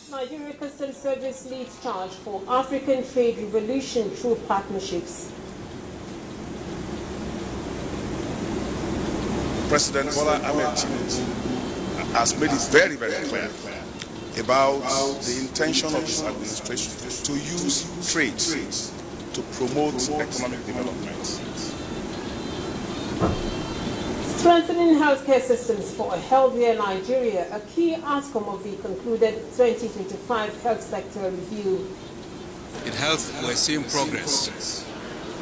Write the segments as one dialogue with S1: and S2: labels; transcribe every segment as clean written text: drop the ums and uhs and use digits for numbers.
S1: Nigeria Customs Service leads charge for African trade revolution through partnerships.
S2: President Bola Ahmed Tinubu has made it very, very clear about the intention of his administration to use trade to promote economic development.
S1: Strengthening healthcare systems for a healthier Nigeria, a key outcome of the concluded 2025 health sector review.
S3: In health, we're seeing progress.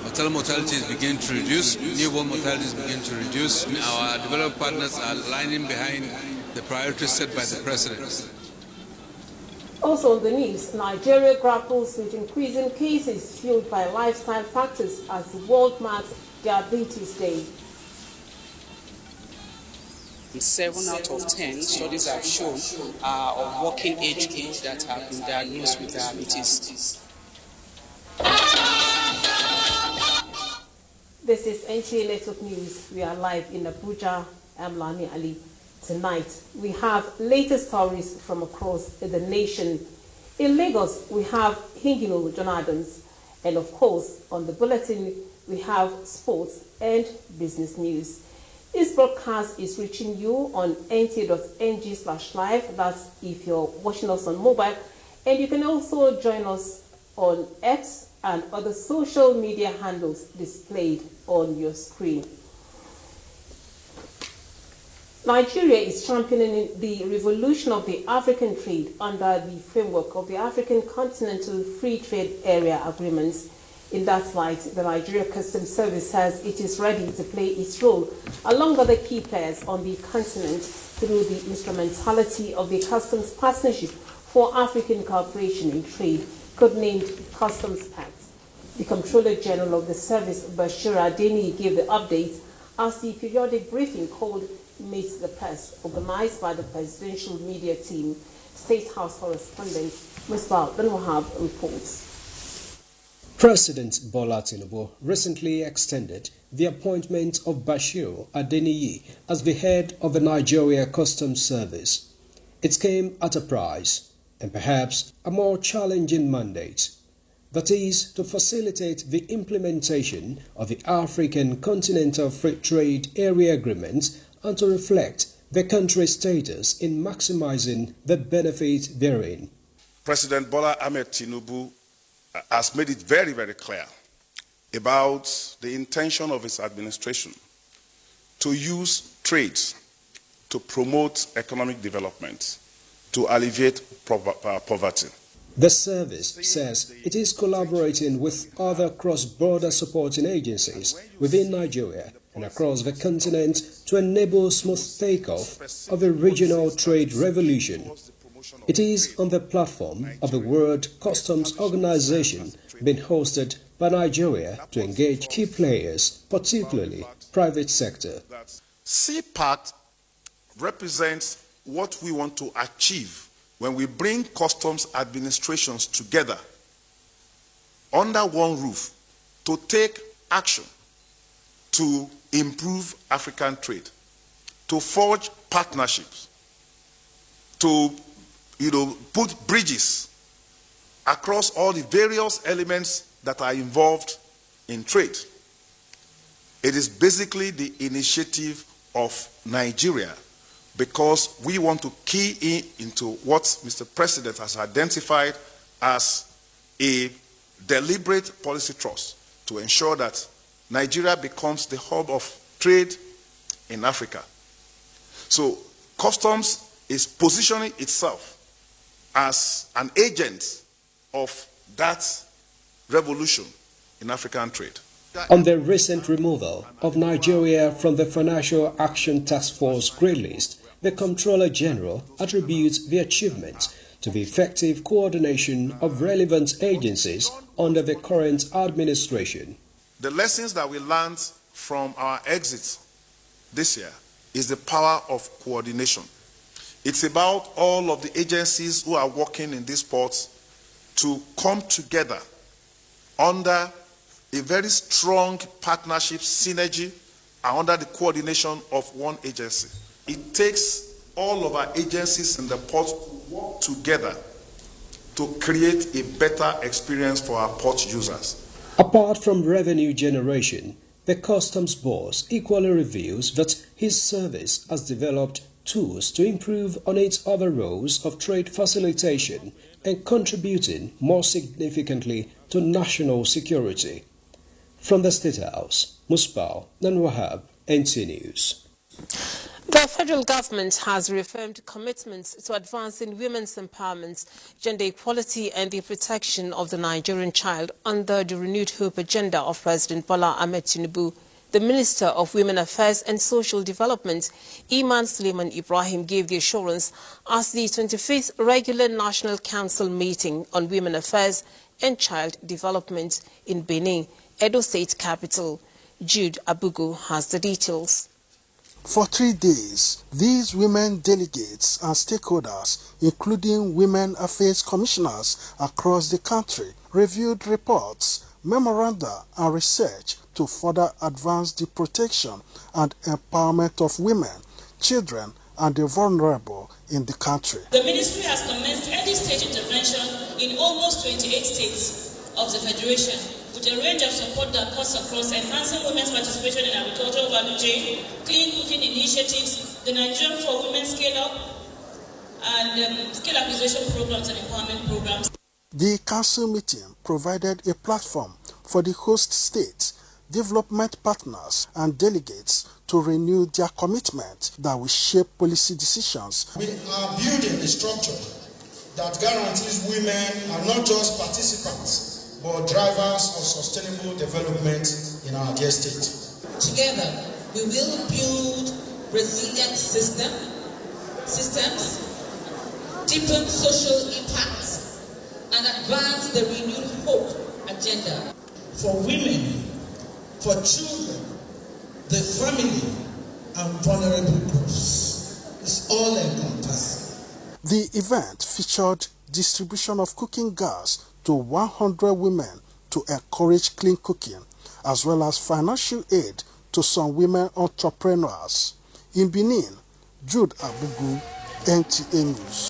S3: Maternal mortalities begin to reduce, newborn mortalities begin to reduce. Our developed partners are lining behind the priorities set by the President.
S1: Also on the news, Nigeria grapples with increasing cases fueled by lifestyle factors as the world marks Diabetes Day.
S4: 7 out of 10 studies have shown are of working age group that have been diagnosed with diabetes.
S1: This is NTA Network News. We are live in Abuja. I'm Lani Ali. Tonight, we have latest stories from across the nation. In Lagos, we have Hingino John Adams. And of course, on the bulletin, we have sports and business news. This broadcast is reaching you on nta.ng/live. That's if you're watching us on mobile. And you can also join us on X and other social media handles displayed on your screen. Nigeria is championing the revolution of the African trade under the framework of the African Continental Free Trade Area Agreements. In that light, the Nigeria Customs Service says it is ready to play its role along with the key players on the continent through the instrumentality of the Customs Partnership for African Cooperation in Trade, codenamed Customs Pact. The Comptroller General of the Service, Bashir Adeni, gave the update as the periodic briefing called Meet the Press, organized by the Presidential Media Team. State House correspondent Musbah Ben Wahab reports.
S5: President Bola Tinubu recently extended the appointment of Bashir Adeniyi as the head of the Nigeria Customs Service. It came at a price and perhaps a more challenging mandate. That is, to facilitate the implementation of the African Continental Free Trade Area Agreement and to reflect the country's status in maximizing the benefit therein.
S2: President Bola Ahmed Tinubu has made it very, very clear about the intention of his administration to use trade to promote economic development, to alleviate poverty.
S5: The service says it is collaborating with other cross-border supporting agencies within Nigeria and across the continent to enable smooth takeoff of a regional trade revolution. It is on the platform of the World Customs Organization being hosted by Nigeria to engage key players, particularly private sector.
S2: CPAC represents what we want to achieve when we bring customs administrations together under one roof to take action to improve African trade, to forge partnerships, to put bridges across all the various elements that are involved in trade. It is basically the initiative of Nigeria, because we want to key into what Mr. President has identified as a deliberate policy thrust to ensure that Nigeria becomes the hub of trade in Africa. So customs is positioning itself as an agent of that revolution in African trade.
S5: On the recent removal of Nigeria from the Financial Action Task Force grey list, the Comptroller General attributes the achievement to the effective coordination of relevant agencies under the current administration.
S2: The lessons that we learned from our exit this year is the power of coordination. It's about all of the agencies who are working in these ports to come together under a very strong partnership synergy and under the coordination of one agency. It takes all of our agencies in the port to work together to create a better experience for our port users.
S5: Apart from revenue generation, the customs boss equally reveals that his service has developed tools to improve on its other roles of trade facilitation and contributing more significantly to national security. From the State House, Musbal Nanwahab, NT News.
S1: The federal government has reaffirmed commitments to advancing women's empowerment, gender equality and the protection of the Nigerian child under the renewed hope agenda of President Bola Ahmed Tinubu. The Minister of Women Affairs and Social Development, Iman Suleiman Ibrahim, gave the assurance at the 25th Regular National Council meeting on Women Affairs and Child Development in Benin, Edo State capital. Jude Abugu has the details.
S6: For 3 days, these women delegates and stakeholders, including women affairs commissioners across the country, reviewed reports, memoranda and research to further advance the protection and empowerment of women, children and the vulnerable in the country.
S7: The ministry has commenced early stage intervention in almost 28 states of the Federation, with a range of support that cuts across enhancing women's participation in agricultural value chain, clean cooking initiatives, the Nigerian for Women Scale-Up, and skill acquisition programs and empowerment programs.
S6: The council meeting provided a platform for the host states, development partners and delegates to renew their commitment that will shape policy decisions.
S8: We are building a structure that guarantees women are not just participants, but drivers of sustainable development in our dear state.
S7: Together, we will build resilient systems, deepen social impacts, and advance the renewed hope agenda.
S8: For women, for children, the family, and vulnerable groups. It's all encompassing.
S6: The event featured distribution of cooking gas to 100 women to encourage clean cooking, as well as financial aid to some women entrepreneurs. In Benin, Jude Abugu, NTA News.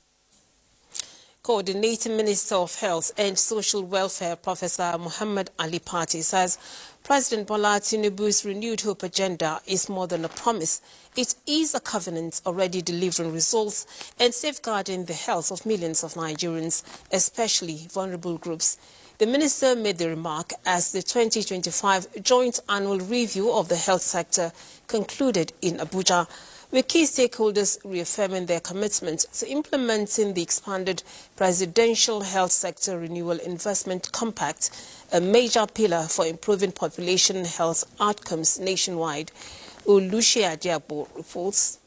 S1: Coordinating Minister of Health and Social Welfare, Professor Muhammad Ali Pati, says President Bola Tinubu's renewed hope agenda is more than a promise. It is a covenant already delivering results and safeguarding the health of millions of Nigerians, especially vulnerable groups. The minister made the remark as the 2025 Joint Annual Review of the Health Sector concluded in Abuja, with key stakeholders reaffirming their commitment to implementing the expanded Presidential Health Sector Renewal Investment Compact, a major pillar for improving population health outcomes nationwide. Olushia Diabo reports.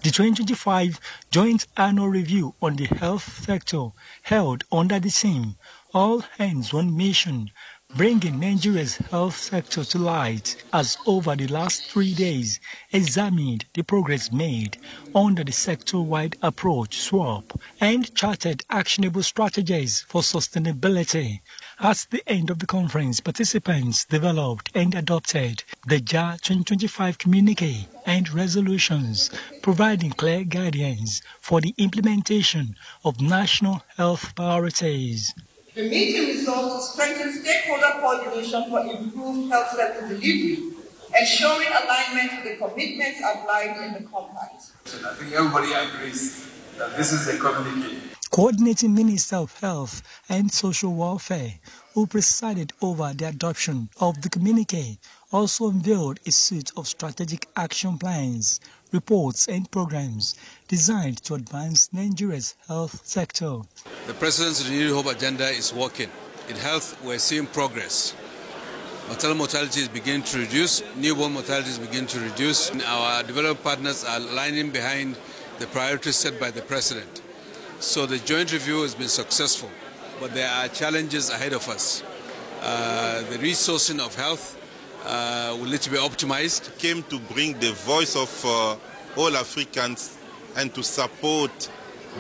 S9: The 2025 Joint Annual Review on the Health Sector, held under the theme All Hands One Mission, bringing Nigeria's health sector to light, has over the last 3 days examined the progress made under the sector-wide approach SWAP and charted actionable strategies for sustainability. At the end of the conference, participants developed and adopted the JAR 2025 communique and resolutions, providing clear guidance for the implementation of national health priorities.
S10: The meeting resolved to strengthen stakeholder coordination for improved health sector delivery, ensuring alignment with the commitments outlined in the compact.
S11: I think everybody agrees that this is a communique.
S9: Coordinating Minister of Health and Social Welfare, who presided over the adoption of the communique, also unveiled a suite of strategic action plans, reports and programs designed to advance Nigeria's health sector.
S3: The President's renewed hope agenda is working. In health, we're seeing progress. Maternal mortality is beginning to reduce, newborn mortality is beginning to reduce. Our development partners are lining behind the priorities set by the President. So the joint review has been successful, but there are challenges ahead of us. The resourcing of health will need to be optimized.
S12: Came to bring the voice of all Africans and to support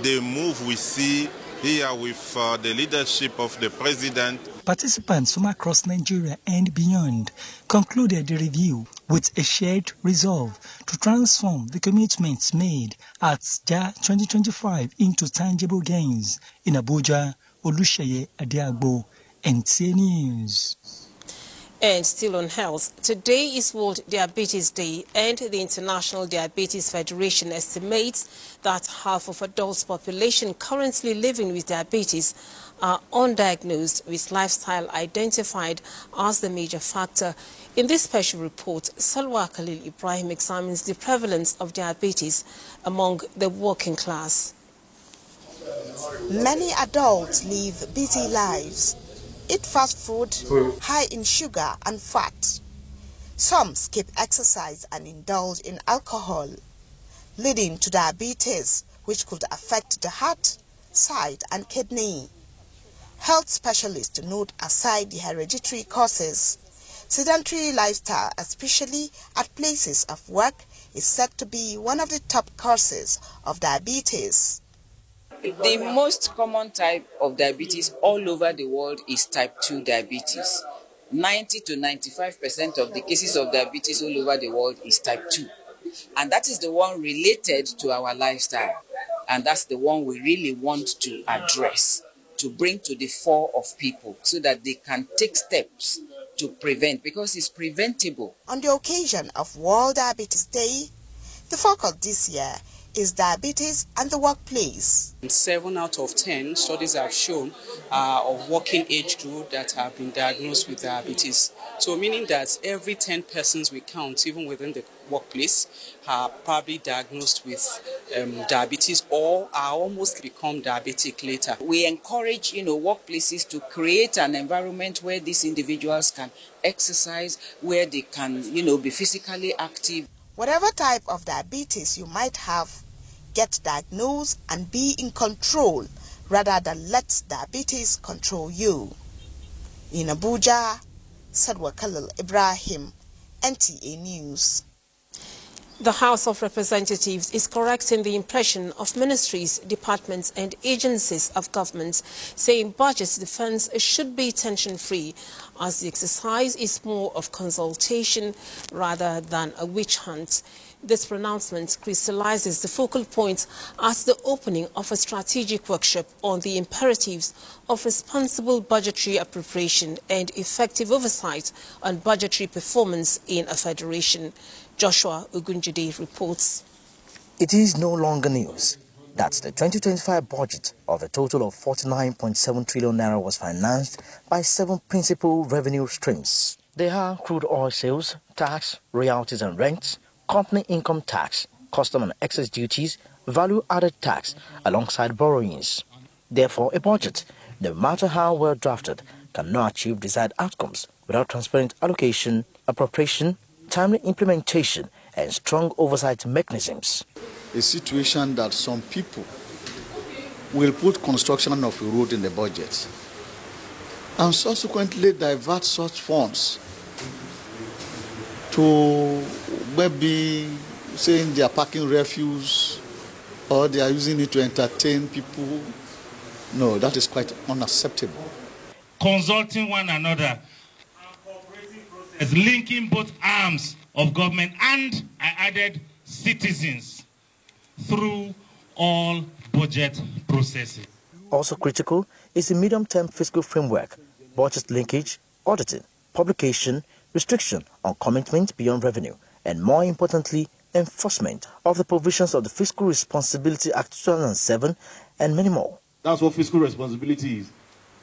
S12: the move we see here with the leadership of the President.
S9: Participants from across Nigeria and beyond concluded the review with a shared resolve to transform the commitments made at JAR 2025 into tangible gains. In Abuja, Oluseye Adiagbo, NTA News.
S1: And still on health, today is World Diabetes Day, and the International Diabetes Federation estimates that half of adults' population currently living with diabetes are undiagnosed, with lifestyle identified as the major factor. In this special report, Salwa Khalil Ibrahim examines the prevalence of diabetes among the working class.
S13: Many adults live busy lives, eat fast food, high in sugar and fat. Some skip exercise and indulge in alcohol, leading to diabetes, which could affect the heart, sight and kidney. Health specialists note aside the hereditary causes, sedentary lifestyle, especially at places of work, is said to be one of the top causes of diabetes.
S14: The most common type of diabetes all over the world is type 2 diabetes. 90 to 95% of the cases of diabetes all over the world is type 2. And that is the one related to our lifestyle. And that's the one we really want to address, to bring to the fore of people so that they can take steps to prevent, because it's preventable.
S13: On the occasion of World Diabetes Day, the focus this year is diabetes and the workplace.
S4: 7 out of 10 studies have shown of working age group that have been diagnosed with diabetes. So meaning that every 10 persons we count, even within the workplace, are probably diagnosed with diabetes or are almost become diabetic later.
S14: We encourage, workplaces to create an environment where these individuals can exercise, where they can, be physically active.
S13: Whatever type of diabetes you might have, get diagnosed and be in control rather than let diabetes control you. In Abuja, Salwa Khalil Ibrahim, NTA News.
S1: The House of Representatives is correcting the impression of ministries, departments and agencies of government, saying budget defense should be tension-free, as the exercise is more of consultation rather than a witch hunt. This pronouncement crystallizes the focal point at the opening of a strategic workshop on the imperatives of responsible budgetary appropriation and effective oversight on budgetary performance in a federation. Joshua Ogunjide reports.
S15: It is no longer news that the 2025 budget of a total of 49.7 trillion naira was financed by 7 principal revenue streams. They are crude oil sales, tax, royalties and rents, company income tax, custom and excess duties, value-added tax, alongside borrowings. Therefore, a budget, no matter how well drafted, cannot achieve desired outcomes without transparent allocation, appropriation, timely implementation, and strong oversight mechanisms.
S16: A situation that some people will put construction of a road in the budget and subsequently divert such funds to maybe saying they are packing refuse or they are using it to entertain people. No, that is quite unacceptable.
S17: Consulting one another, as linking both arms of government and, I added, citizens through all budget processes.
S15: Also critical is the medium-term fiscal framework, budget linkage, auditing, publication, restriction on commitment beyond revenue, and more importantly, enforcement of the provisions of the Fiscal Responsibility Act 2007 and many more.
S18: That's what fiscal responsibility is.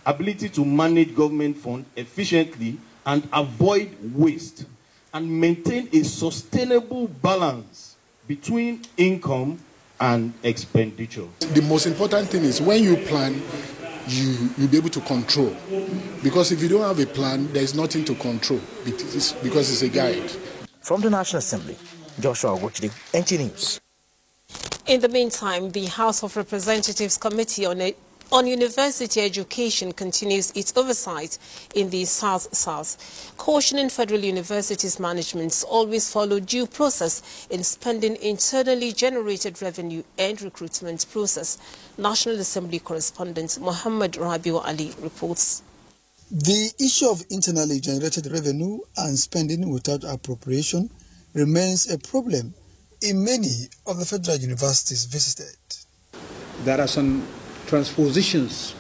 S18: Ability to manage government funds efficiently and avoid waste and maintain a sustainable balance between income and expenditure.
S19: The most important thing is when you plan, you'll be able to control. Because if you don't have a plan, there is nothing to control because it's a guide.
S15: From the National Assembly, Joshua Ogunjide, NTA News.
S1: In the meantime, the House of Representatives Committee on University Education continues its oversight in the South-South, cautioning federal universities' managements always follow due process in spending internally generated revenue and recruitment process. National Assembly correspondent Muhammad Rabiu Ali reports.
S20: The issue of internally generated revenue and spending without appropriation remains a problem in many of the federal universities visited.
S21: There are some transpositions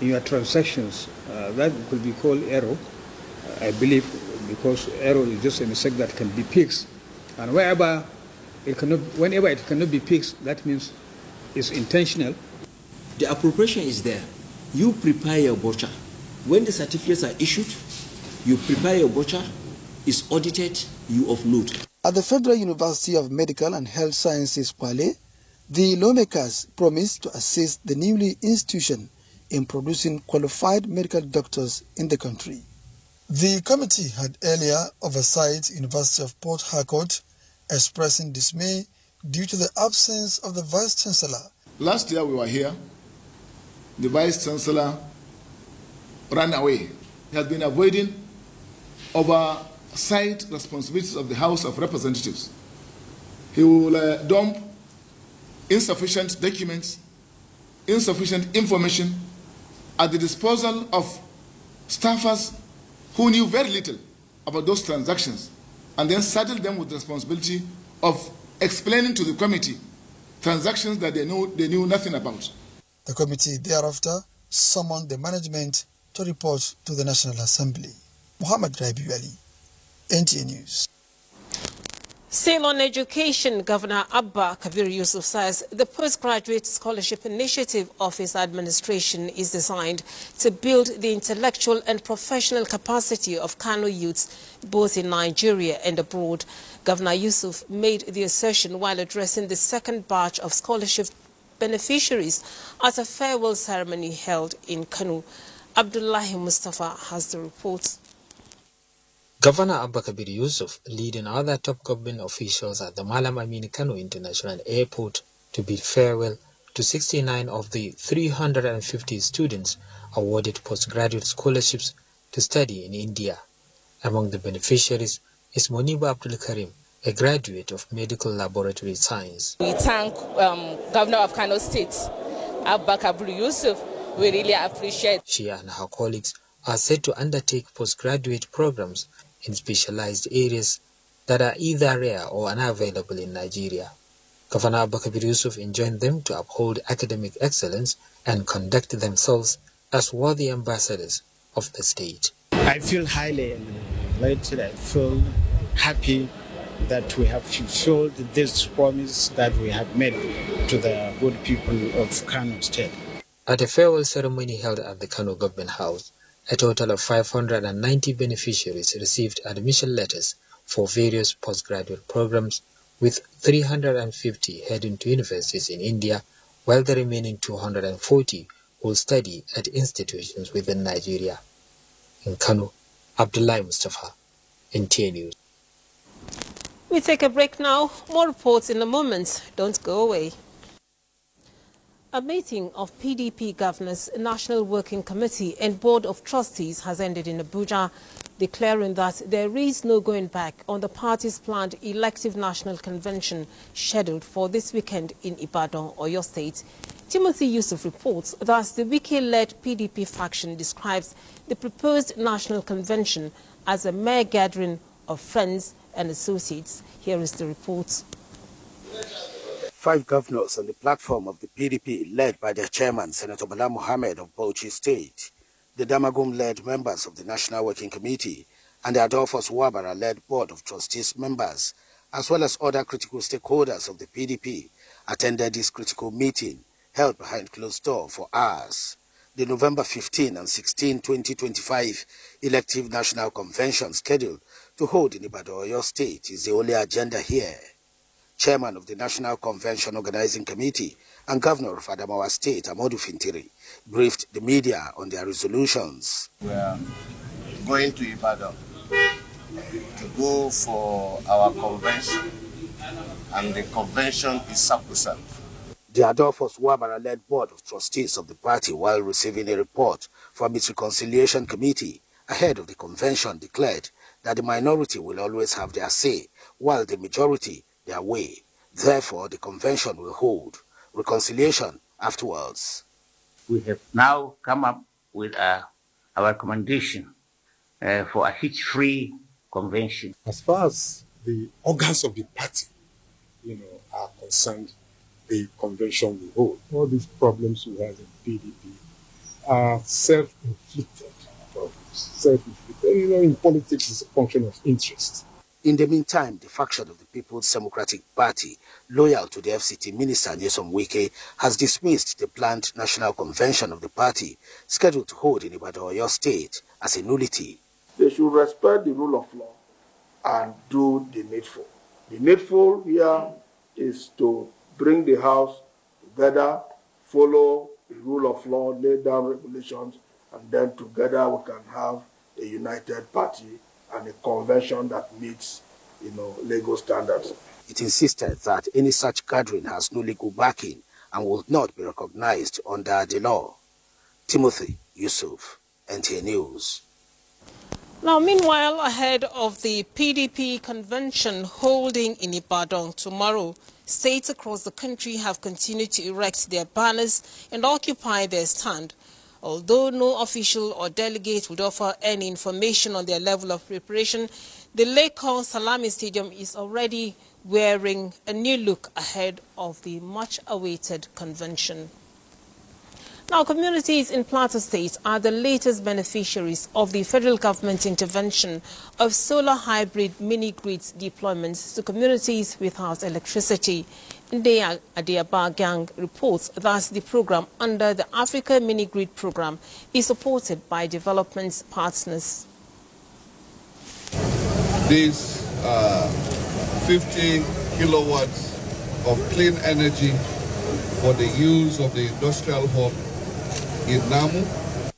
S21: in your transactions, that could be called error, I believe, because error is just a mistake that can be fixed. And whenever it cannot be fixed, that means it's intentional.
S22: The appropriation is there. You prepare your voucher. When the certificates are issued, you prepare your voucher, it's audited, you offload.
S20: At the Federal University of Medical and Health Sciences, Kwale, the lawmakers promised to assist the newly institution in producing qualified medical doctors in the country. The committee had earlier oversight University of Port Harcourt, expressing dismay due to the absence of the Vice-Chancellor.
S23: Last year we were here. The Vice-Chancellor ran away. He has been avoiding oversight responsibilities of the House of Representatives. He will dump insufficient documents, insufficient information at the disposal of staffers who knew very little about those transactions, and then saddle them with the responsibility of explaining to the committee transactions that they knew nothing about.
S20: The committee thereafter summoned the management to report to the National Assembly. Muhammad Rabiu Ali, NTA News.
S1: Still on education, Governor Abba Kabir Yusuf says the Postgraduate Scholarship Initiative of his administration is designed to build the intellectual and professional capacity of Kano youths both in Nigeria and abroad. Governor Yusuf made the assertion while addressing the second batch of scholarship beneficiaries at a farewell ceremony held in Kano. Abdullahi Mustafa has the report.
S24: Governor Abba Kabir Yusuf leading other top government officials at the Malam Amini Kano International Airport to bid farewell to 69 of the 350 students awarded postgraduate scholarships to study in India. Among the beneficiaries is Moniba Abdul Karim, a graduate of medical laboratory science.
S25: We thank Governor of Kano State, Abba Kabir Yusuf. We really appreciate.
S24: She and her colleagues are set to undertake postgraduate programs in specialized areas that are either rare or unavailable in Nigeria. Governor Abba Kabir Yusuf enjoined them to uphold academic excellence and conduct themselves as worthy ambassadors of the state.
S26: I feel highly elated. I feel happy that we have fulfilled this promise that we have made to the good people of Kano State.
S24: At a farewell ceremony held at the Kano Government House, a total of 590 beneficiaries received admission letters for various postgraduate programs, with 350 heading to universities in India, while the remaining 240 will study at institutions within Nigeria. In Kano, Abdullahi Mustafa, NTA News.
S1: We take a break now. More reports in a moment. Don't go away. A meeting of PDP Governors, National Working Committee and Board of Trustees has ended in Abuja, declaring that there is no going back on the party's planned elective national convention scheduled for this weekend in Ibadan, Oyo State. Timothy Yusuf reports that the Wike-led PDP faction describes the proposed national convention as a mere gathering of friends and associates. Here is the report.
S27: 5 governors on the platform of the PDP, led by their chairman, Senator Bala Mohammed of Bauchi State, the Damagum-led members of the National Working Committee, and the Adolphus Wabara-led Board of Trustees members, as well as other critical stakeholders of the PDP, attended this critical meeting held behind closed doors for hours. The November 15 and 16, 2025 elective national convention scheduled to hold in Ibadan, Oyo State is the only agenda here. Chairman of the National Convention Organizing Committee and Governor of Adamawa State, Amodu Fintiri, briefed the media on their resolutions.
S28: We are going to Ibadan to go for our convention, and the convention is sacrosanct.
S27: The Adolphus Wabara-led Board of Trustees of the party, while receiving a report from its Reconciliation Committee ahead of the convention, declared that the minority will always have their say, while the majority their way. Therefore, the convention will hold reconciliation afterwards.
S29: We have now come up with our recommendation for a hitch-free convention.
S30: As far as the organs of the party, are concerned, the convention will hold. All these problems we have in PDP are self-inflicted problems. Self-inflicted. You know, in politics, it's a function of interest.
S27: In the meantime, the faction of the People's Democratic Party, loyal to the FCT Minister Nyesom Wike, has dismissed the planned national convention of the party, scheduled to hold in Ibadan, Oyo State, as a nullity.
S2: They should respect the rule of law and do the needful. The needful here is to bring the House together, follow the rule of law, lay down regulations, and then together we can have a united party and a convention that meets, legal standards.
S27: It insisted that any such gathering has no legal backing and will not be recognized under the law. Timothy Yusuf, NTA News.
S1: Now, meanwhile, ahead of the PDP convention holding in Ibadan tomorrow, states across the country have continued to erect their banners and occupy their stand. Although no official or delegate would offer any information on their level of preparation, the Lake-Con Salami Stadium is already wearing a new look ahead of the much-awaited convention. Now, communities in Plateau State are the latest beneficiaries of the federal government's intervention of solar hybrid mini-grids deployments to communities without electricity. Ndea Adiaba Gang reports that the program under the Africa Mini-Grid program is supported by development partners.
S3: These 50 kilowatts of clean energy for the use of the industrial hub in Namu.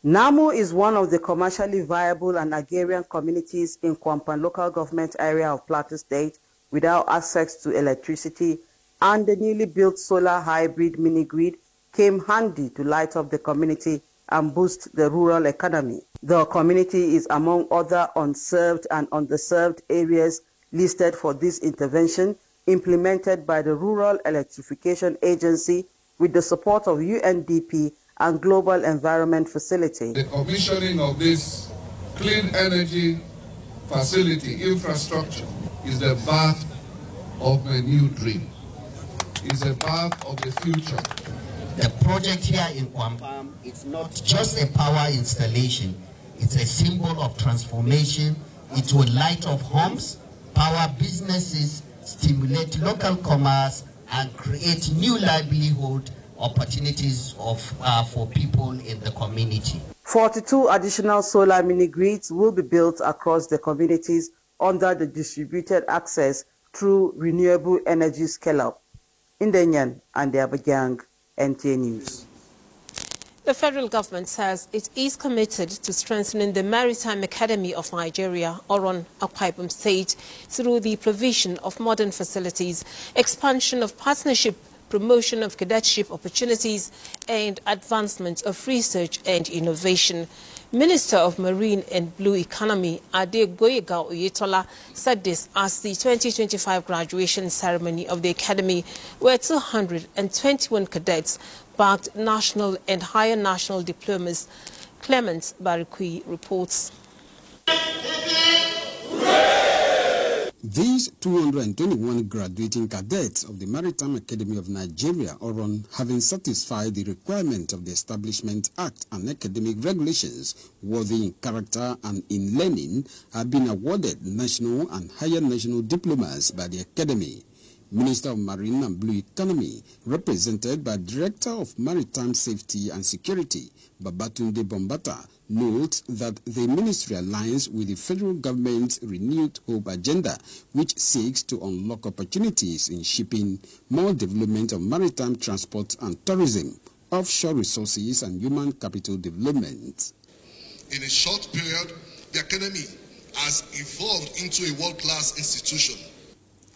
S5: Namu is one of the commercially viable and agrarian communities in Kwampan local government area of Plateau State without access to electricity, and the newly built solar hybrid mini-grid came handy to light up the community and boost the rural economy. The community is among other unserved and underserved areas listed for this intervention implemented by the Rural Electrification Agency with the support of UNDP and Global Environment Facility.
S3: The commissioning of this clean energy facility infrastructure is the birth of a new dream. It's the birth of the future.
S6: The project here in Kwampam is not just a power installation, it's a symbol of transformation. It will light up homes, power businesses, stimulate local commerce, and create new livelihood opportunities for people in the community. 42
S5: additional solar mini-grids will be built across the communities under the distributed access through renewable energy scale-up. Ndenyan and the Abuja, NTA News.
S1: The federal government says it is committed to strengthening the Maritime Academy of Nigeria, Oron, Akwa Ibom State, through the provision of modern facilities, expansion of partnership, promotion of cadetship opportunities, and advancement of research and innovation. Minister of Marine and Blue Economy, Adegoyega Oyetola, said this as the 2025 graduation ceremony of the Academy, where 221 cadets bagged national and higher national diplomas. Clement Barikui reports.
S7: These 221 graduating cadets of the Maritime Academy of Nigeria, Oron, having satisfied the requirement of the Establishment Act and academic regulations worthy in character and in learning, have been awarded national and higher national diplomas by the Academy. Minister of Marine and Blue Economy, represented by Director of Maritime Safety and Security, Babatunde Bombata, notes that the ministry aligns with the federal government's renewed hope agenda, which seeks to unlock opportunities in shipping, more development of maritime transport and tourism, offshore resources and human capital development.
S8: In a short period, the Academy has evolved into a world-class institution.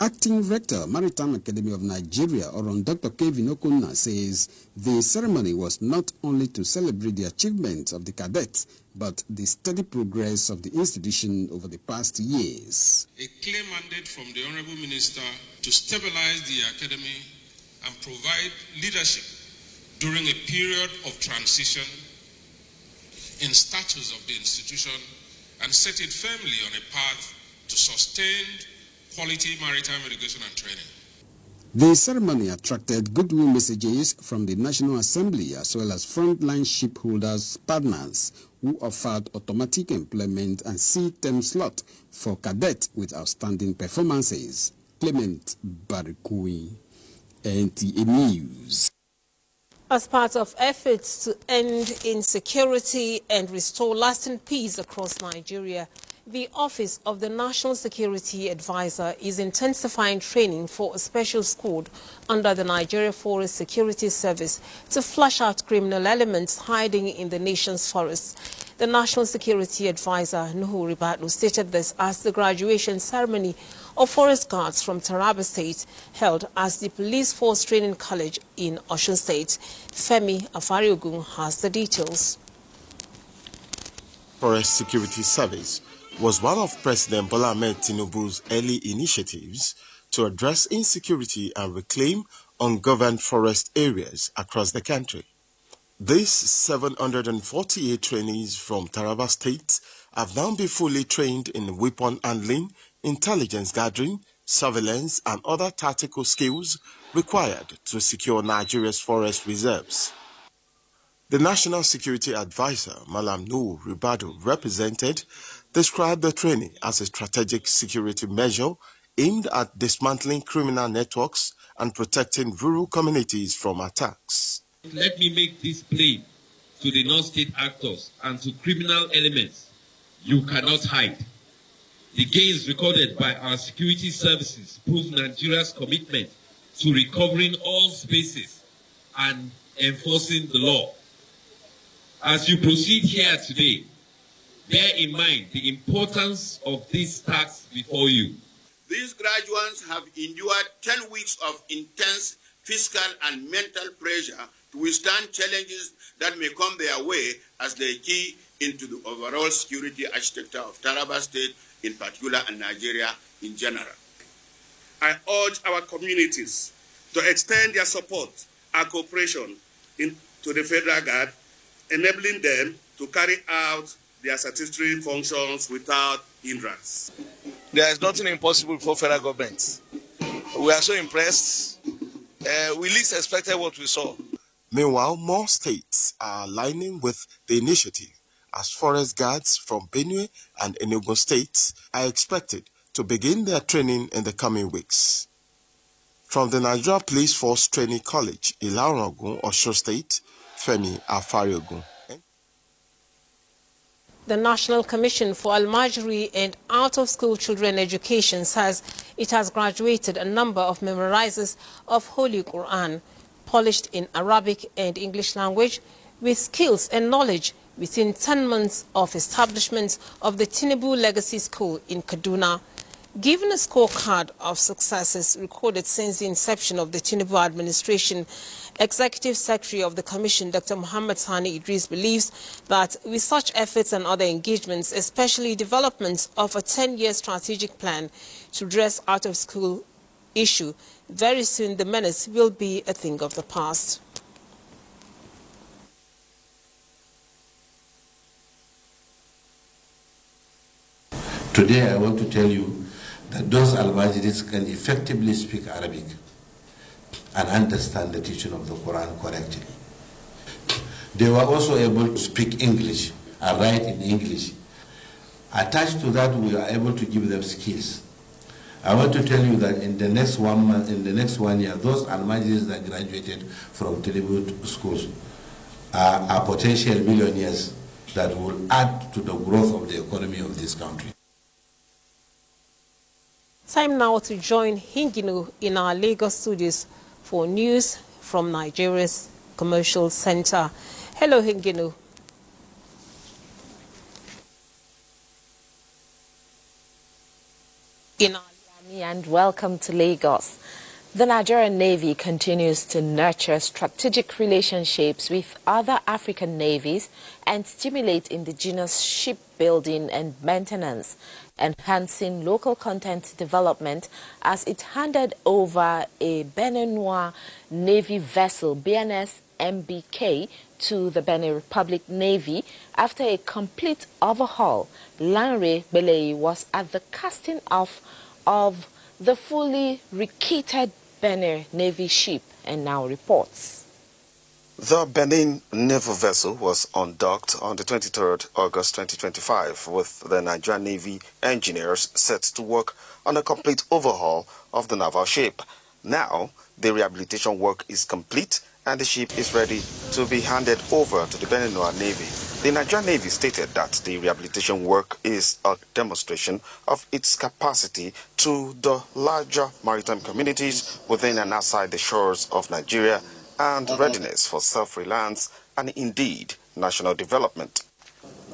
S7: Acting Rector, Maritime Academy of Nigeria, Oron Dr. Kevin Okuna, says the ceremony was not only to celebrate the achievements of the cadets, but the steady progress of the institution over the past years.
S9: A clear mandate from the Honorable Minister to stabilize the Academy and provide leadership during a period of transition in status of the institution and set it firmly on a path to sustained quality maritime education and training.
S7: The ceremony attracted goodwill messages from the National Assembly as well as frontline shipholders partners who offered automatic employment and C-term slot for cadets with outstanding performances. Clement Barikui, NTA News.
S1: As part of efforts to end insecurity and restore lasting peace across Nigeria, the Office of the National Security Advisor is intensifying training for a special squad under the Nigeria Forest Security Service to flush out criminal elements hiding in the nation's forests. The National Security Advisor, Nuhu Ribadu, stated this as the graduation ceremony of forest guards from Taraba State held as the Police Force Training College in Osun State. Femi Afariogun has the details.
S4: Forest Security Service was one of President Bola Ahmed Tinubu's early initiatives to address insecurity and reclaim ungoverned forest areas across the country. These 748 trainees from Taraba State have now been fully trained in weapon handling, intelligence gathering, surveillance, and other tactical skills required to secure Nigeria's forest reserves. The National Security Advisor, Malam Nuhu Ribadu, described the training as a strategic security measure aimed at dismantling criminal networks and protecting rural communities from attacks.
S10: Let me make this plain to the non-state actors and to criminal elements. You cannot hide. The gains recorded by our security services prove Nigeria's commitment to recovering all spaces and enforcing the law. As you proceed here today, bear in mind the importance of these tasks before you.
S11: These graduates have endured 10 weeks of intense physical and mental pressure to withstand challenges that may come their way as they key into the overall security architecture of Taraba State in particular and Nigeria in general. I urge our communities to extend their support and cooperation to the Federal Guard, enabling them to carry out their statutory functions without hindrance.
S12: There is nothing impossible for federal government. We are so impressed. We least expected what we saw.
S4: Meanwhile, more states are aligning with the initiative as forest guards from Benue and Enugu states are expected to begin their training in the coming weeks. From the Nigeria Police Force Training College, Ilorin, Osun State, Femi Afariogun.
S1: The National Commission for Almajiri and Out-of-School Children Education says it has graduated a number of memorizers of Holy Quran, polished in Arabic and English language, with skills and knowledge within 10 months of establishment of the Tinubu Legacy School in Kaduna. Given a scorecard of successes recorded since the inception of the Tinubu administration, Executive Secretary of the Commission, Dr. Muhammad Sani Idris, believes that with such efforts and other engagements, especially development of a 10-year strategic plan to address out-of-school issue, very soon the menace will be a thing of the past.
S13: Today I want to tell you that those Al-Majiris can effectively speak Arabic and understand the teaching of the Quran correctly. They were also able to speak English and write in English. Attached to that, we are able to give them skills. I want to tell you that in the next 1 month, in the next 1 year, those Al-Majiris that graduated from Tinubu schools are potential millionaires that will add to the growth of the economy of this country.
S1: Time now to join Hinginu in our Lagos studios for news from Nigeria's commercial center. Hello, Hinginu.
S14: And welcome to Lagos. The Nigerian Navy continues to nurture strategic relationships with other African navies and stimulate indigenous shipbuilding and maintenance, enhancing local content development as it handed over a Beninois Navy vessel, BNS MBK, to the Benin Republic Navy after a complete overhaul. Lanre Belei was at the casting off of the fully rekitted Benin Navy ship and now reports.
S15: The Benin naval vessel was undocked on the 23rd August 2025 with the Nigerian Navy engineers set to work on a complete overhaul of the naval ship. Now, the rehabilitation work is complete and the ship is ready to be handed over to the Beninois Navy. The Nigerian Navy stated that the rehabilitation work is a demonstration of its capacity to the larger maritime communities within and outside the shores of Nigeria and readiness for self-reliance and indeed national development.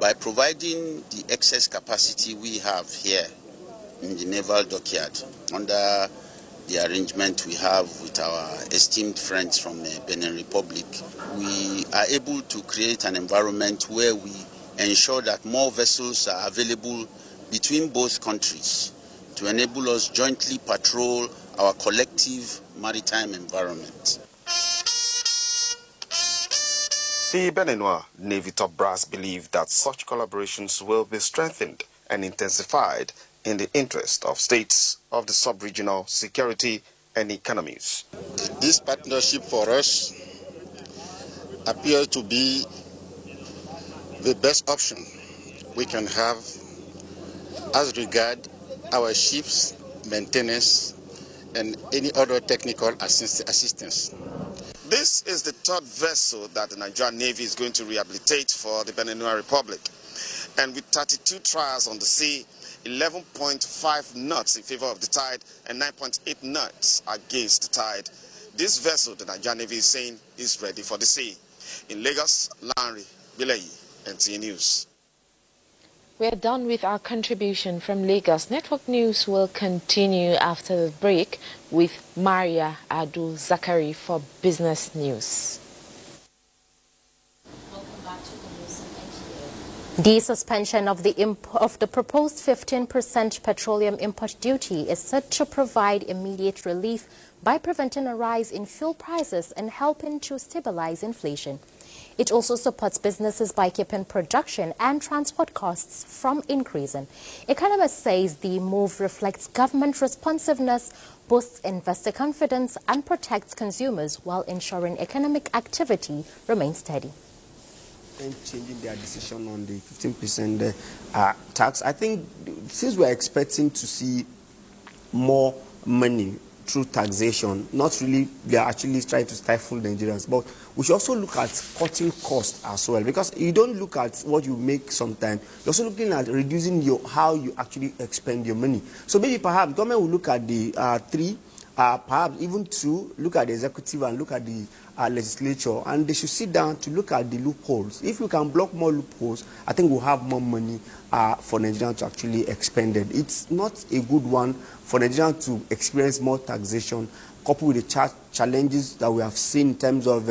S11: By providing the excess capacity we have here in the naval dockyard under the arrangement we have with our esteemed friends from the Benin Republic, we are able to create an environment where we ensure that more vessels are available between both countries to enable us jointly patrol our collective maritime environment.
S15: The Beninois Navy top brass believe that such collaborations will be strengthened and intensified in the interest of states of the sub-regional security and economies.
S16: This partnership for us appears to be the best option we can have as regard our ships' maintenance and any other technical assistance.
S15: This is the third vessel that the Nigerian Navy is going to rehabilitate for the Beninois Republic. And with 32 trials on the sea, 11.5 knots in favor of the tide and 9.8 knots against the tide, this vessel, the Nigerian Navy is saying, is ready for the sea. In Lagos, Lanre Bileyi, NTA News.
S14: We're done with our contribution from Lagos. Network News will continue after the break with Maria Adu Zakari for Business News.
S17: The suspension of the proposed 15% petroleum import duty is set to provide immediate relief by preventing a rise in fuel prices and helping to stabilize inflation. It also supports businesses by keeping production and transport costs from increasing. Economists say the move reflects government responsiveness, boosts investor confidence, and protects consumers while ensuring economic activity remains steady.
S18: Changing their decision on the 15% tax, I think since we're expecting to see more money through taxation, not really, they are actually trying to stifle Nigerians, but we should also look at cutting costs as well, because you don't look at what you make sometimes, you're also looking at reducing how you actually expend your money. So maybe perhaps government will look at the perhaps even to look at the executive and look at the legislature, and they should sit down to look at the loopholes. If we can block more loopholes, I think we'll have more money for Nigerians to actually expend it. It's not a good one for Nigerians to experience more taxation, coupled with the challenges that we have seen in terms of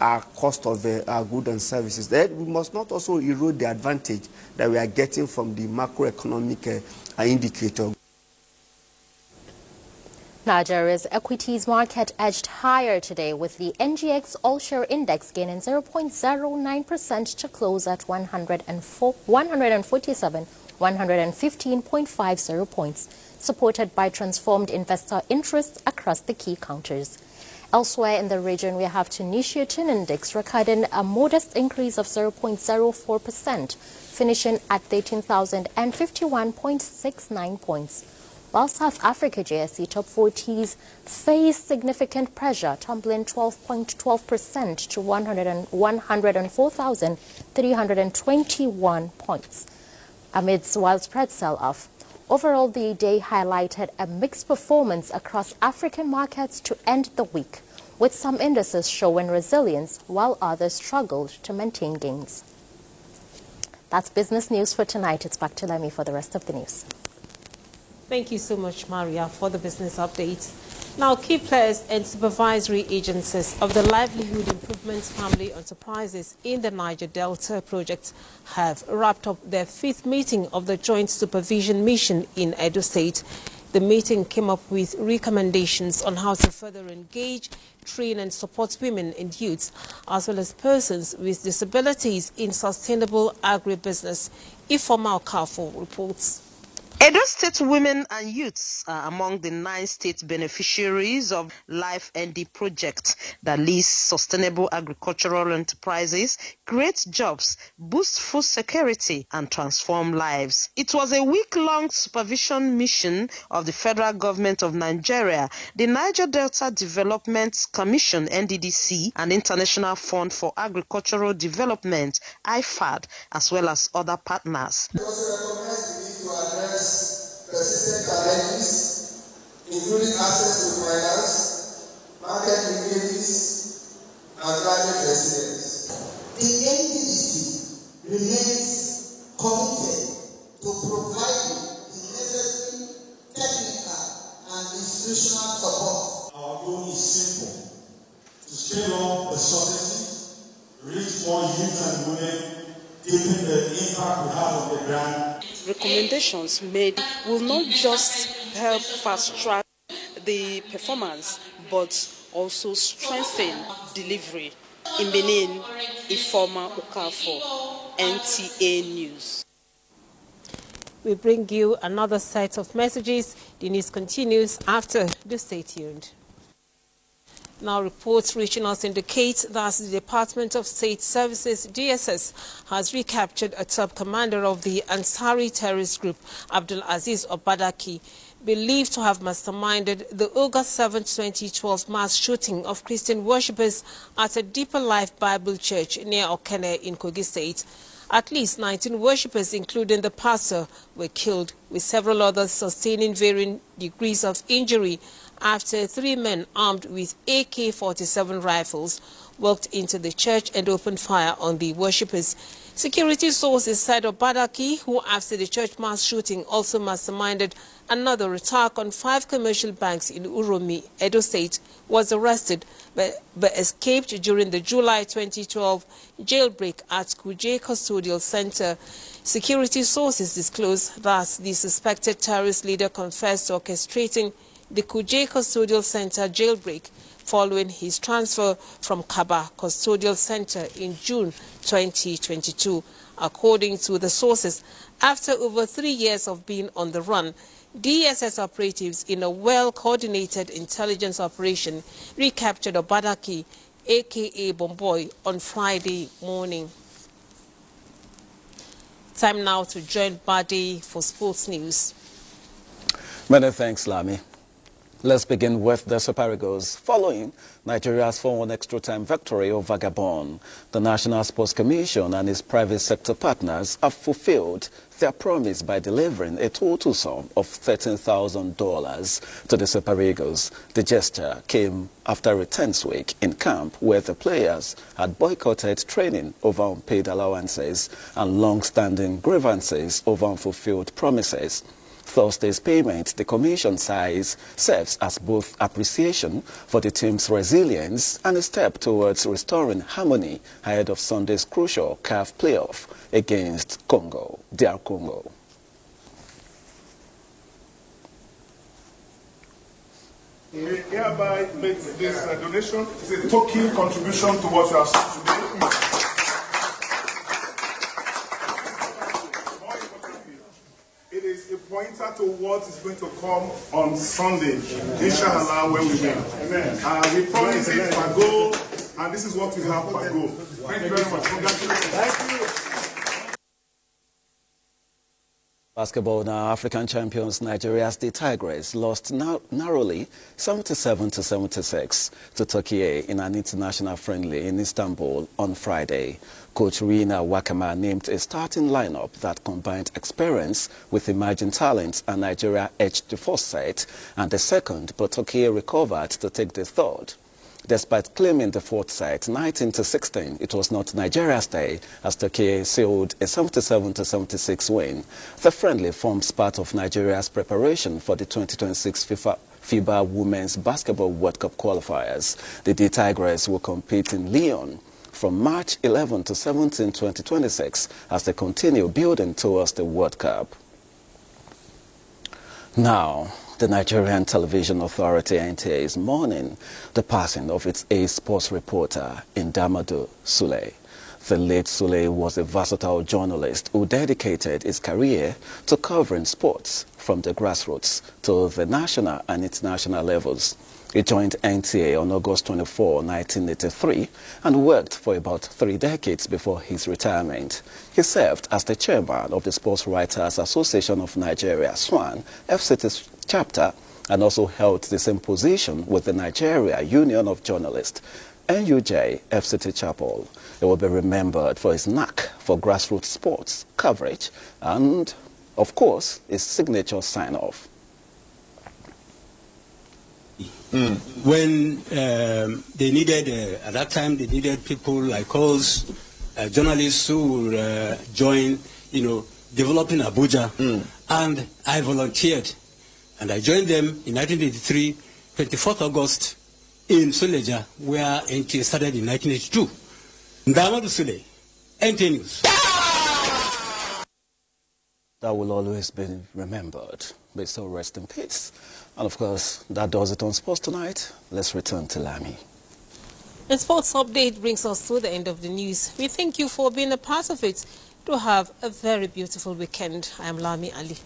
S18: our cost of goods and services. Then we must not also erode the advantage that we are getting from the macroeconomic indicator.
S17: Nigeria's equities market edged higher today, with the NGX All-Share Index gaining 0.09% to close at 115.50 points, supported by transformed investor interest across the key counters. Elsewhere in the region, we have Tunisia Tin Index recording a modest increase of 0.04%, finishing at 13,051.69 points. While South Africa JSE top 40s face significant pressure, tumbling 12.12% to 104,321 points amidst widespread sell-off. Overall, the day highlighted a mixed performance across African markets to end the week, with some indices showing resilience while others struggled to maintain gains. That's business news for tonight. It's back to Lemi for the rest of the news.
S1: Thank you so much, Maria, for the business updates. Now, key players and supervisory agencies of the Livelihood Improvements Family Enterprises in the Niger Delta project have wrapped up their 5th meeting of the Joint Supervision Mission in Edo State. The meeting came up with recommendations on how to further engage, train and support women and youths, as well as persons with disabilities in sustainable agribusiness. Ifeoma Okafor reports.
S19: Edo State women and youths are among the 9 state beneficiaries of Life ND project that leads sustainable agricultural enterprises, creates jobs, boosts food security, and transform lives. It was a week-long supervision mission of the federal government of Nigeria, the Niger Delta Development Commission (NDDC), and International Fund for Agricultural Development (IFAD), as well as other partners.
S20: To address persistent challenges, including access to finance, market linkages, and climate resilience. The NDDC remains committed to providing the necessary technical and institutional support. Our goal is simple: to scale up the services, reach more youth and women, given the impact we have on the ground.
S21: Recommendations made will not just help fast-track the performance, but also strengthen delivery. In Benin, Ifeoma Okafor, NTA News.
S1: We bring you another set of messages. The news continues after. Do stay tuned. Now, reports reaching us indicate that the Department of State Services, DSS, has recaptured a top commander of the Ansari terrorist group, Abdulaziz Obadaki, believed to have masterminded the August 7, 2012 mass shooting of Christian worshippers at a Deeper Life Bible Church near Okene in Kogi State. At least 19 worshippers, including the pastor, were killed, with several others sustaining varying degrees of injury after 3 men armed with AK-47 rifles walked into the church and opened fire on the worshippers. Security sources said Obadaki, who after the church mass shooting also masterminded another attack on 5 commercial banks in Uromi, Edo State, was arrested but escaped during the July 2012 jailbreak at Kuje Custodial Center. Security sources disclosed that the suspected terrorist leader confessed to orchestrating the Kuje Custodial Center jailbreak following his transfer from Kaba Custodial Center in June 2022. According to the sources, after over 3 years of being on the run, DSS operatives in a well-coordinated intelligence operation recaptured Obadaki, aka Bomboy, on Friday morning. Time now to join Badi for sports news.
S22: Many thanks, Lami. Let's begin with the Super Eagles. Following Nigeria's 4-1 extra-time victory over Gabon, the National Sports Commission and its private sector partners have fulfilled their promise by delivering a total sum of $13,000 to the Super Eagles. The gesture came after a tense week in camp where the players had boycotted training over unpaid allowances and long-standing grievances over unfulfilled promises. Thursday's payment, the Commission says, serves as both appreciation for the team's resilience and a step towards restoring harmony ahead of Sunday's crucial CAF playoff against Congo, DR Congo.
S30: We hereby make this donation. It's a token contribution to what you have seen today. It is a pointer to what is going to come on Sunday, inshallah, when we win. Amen. We promise it per goal, and this is what we have per goal. Thank you very much. Congratulations. Thank you.
S22: Basketball now, African champions Nigeria's the Tigers lost narrowly 77-76 to Turkey in an international friendly in Istanbul on Friday. Coach Rina Wakama named a starting lineup that combined experience with emerging talent, and Nigeria edged the first set and the second, but Turkey recovered to take the third. Despite claiming the fourth set, 19-16, it was not Nigeria's day as Turkey sealed a 77-76 win. The friendly forms part of Nigeria's preparation for the 2026 FIBA Women's Basketball World Cup qualifiers. The Tigers will compete in Lyon from March 11 to 17, 2026 as they continue building towards the World Cup. Now, the Nigerian Television Authority (NTA) is mourning the passing of its ace sports reporter Indamadu Sule. The late Sule was a versatile journalist who dedicated his career to covering sports from the grassroots to the national and international levels. He joined NTA on August 24, 1983 and worked for about 3 decades before his retirement. He served as the chairman of the Sports Writers Association of Nigeria, SWAN, FCT's chapter, and also held the same position with the Nigeria Union of Journalists, NUJ, FCT Chapel. He will be remembered for his knack for grassroots sports coverage and, of course, his signature sign-off.
S2: When they needed, at that time, they needed people like us, journalists who would join, developing Abuja. And I volunteered. And I joined them in 1983, 24th August, in Suleja, where NTA started in 1982. Ndamadu Sule, NTA News.
S22: That will always be remembered. May so rest in peace. And of course, that does it on Sports Tonight. Let's return to Lami.
S1: And Sports Update brings us to the end of the news. We thank you for being a part of it. Do have a very beautiful weekend. I am Lami Ali.